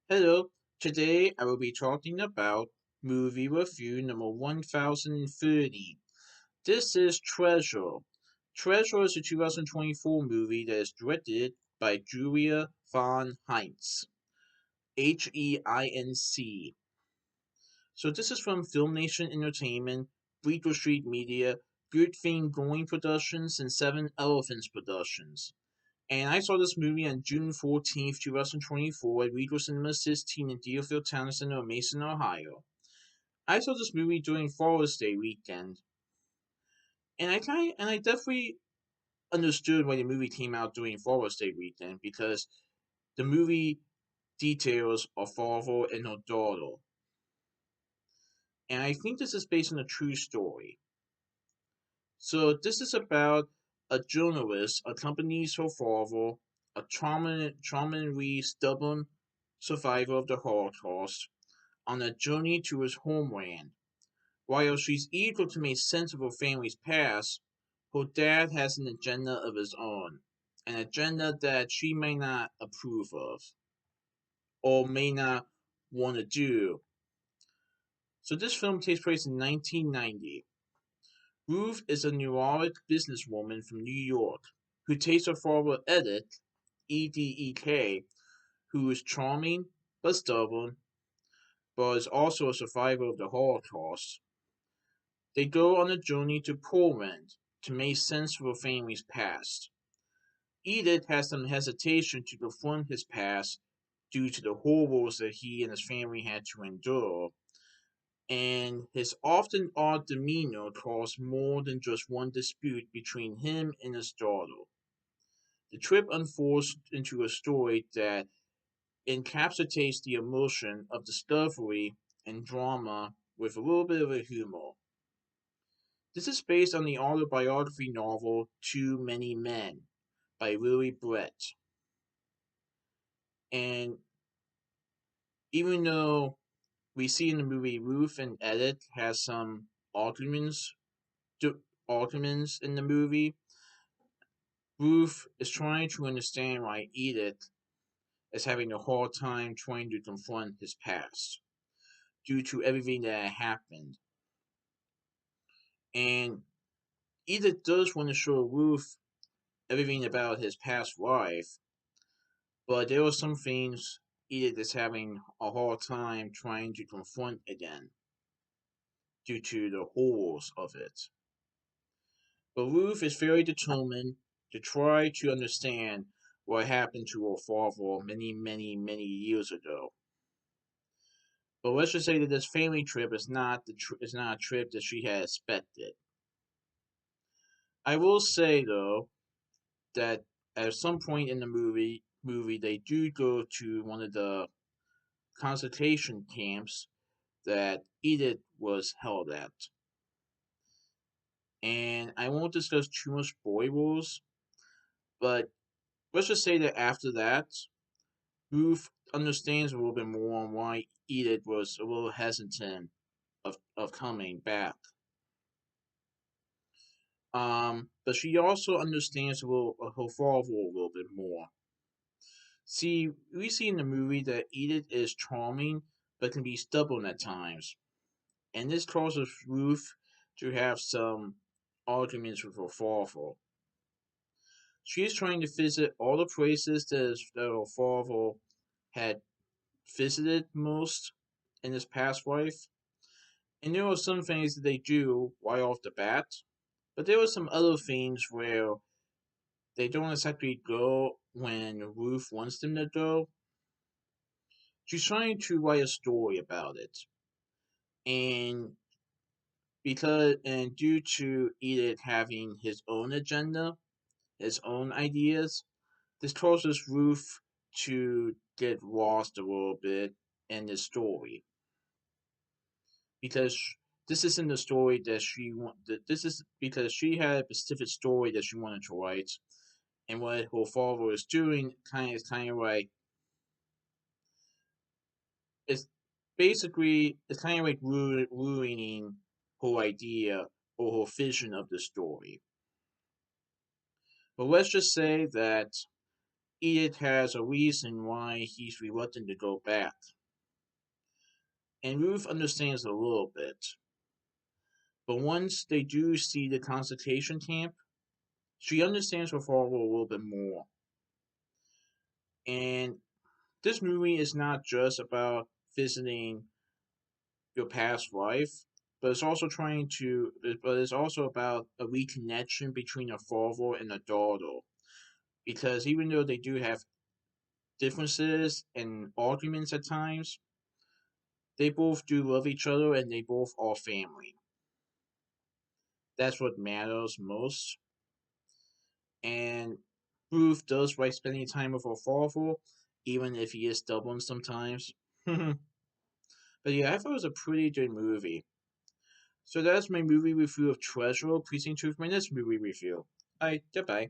Hello, today I will be talking about movie review number 1030. This is Treasure. Treasure is a 2024 movie that is directed by Julia von Heinz. Heinc. So this is from Filmnation Entertainment, Bleecker Street Media, Good Thing Going Productions, and Seven Elephants Productions. And I saw this movie on June 14th, 2024 at Regal Cinema 16 in Deerfield Town Center, Mason, Ohio. I saw this movie during Father's Day weekend, and I definitely understood why the movie came out during Father's Day weekend because the movie details a father and a daughter. And I think this is based on a true story. So this is about a journalist accompanies her father, a traumatically stubborn survivor of the Holocaust, on a journey to his homeland. While she's eager to make sense of her family's past, her dad has an agenda of his own, an agenda that she may not approve of or may not want to do. So this film takes place in 1990. Ruth is a neurotic businesswoman from New York who takes her father Edith, Edek, who is charming but stubborn, but is also a survivor of the Holocaust. They go on a journey to Poland to make sense of her family's past. Edith has some hesitation to confront his past due to the horrors that he and his family had to endure, and his often odd demeanor caused more than just one dispute between him and his daughter. The trip unfolds into a story that encapsulates the emotion of discovery and drama with a little bit of a humor. This is based on the autobiography novel Too Many Men by Lily Brett. And even though we see in the movie Ruth and Edith has some arguments, arguments in the movie, Ruth is trying to understand why Edith is having a hard time trying to confront his past due to everything that happened. And Edith does want to show Ruth everything about his past life, but there are some things Edith is having a hard time trying to confront again due to the horrors of it. But Ruth is very determined to try to understand what happened to her father many, many, many years ago. But let's just say that this family trip is not a trip that she had expected. I will say though that at some point in the movie they do go to one of the concentration camps that Edith was held at. And I won't discuss too much spoilers, but let's just say that after that, Ruth understands a little bit more on why Edith was a little hesitant of coming back. But she also understands her father a little bit more. See, we see in the movie that Edith is charming, but can be stubborn at times, and this causes Ruth to have some arguments with her father. She is trying to visit all the places that her father had visited most in his past life, and there are some things that they do right off the bat, but there are some other things where they don't exactly go when Ruth wants them to go. She's trying to write a story about it, and due to Edith having his own agenda, his own ideas, this causes Ruth to get lost a little bit in the story because this isn't the story that she want. This is because she had a specific story that she wanted to write, and what her father is doing kind of like it's it's kind of like ruining her idea or her vision of the story. But let's just say that Edith has a reason why he's reluctant to go back. And Ruth understands a little bit. But once they do see the concentration camp, she understands her father a little bit more. And this movie is not just about visiting your past life, but it's also but it's also about a reconnection between a father and a daughter. Because even though they do have differences and arguments at times, they both do love each other and they both are family. That's what matters most. And Ruth does like spending time with her father, even if he is stubborn sometimes. But yeah, I thought it was a pretty good movie. So that's my movie review of Treasure. Please tune in to my next movie review. Alright, goodbye.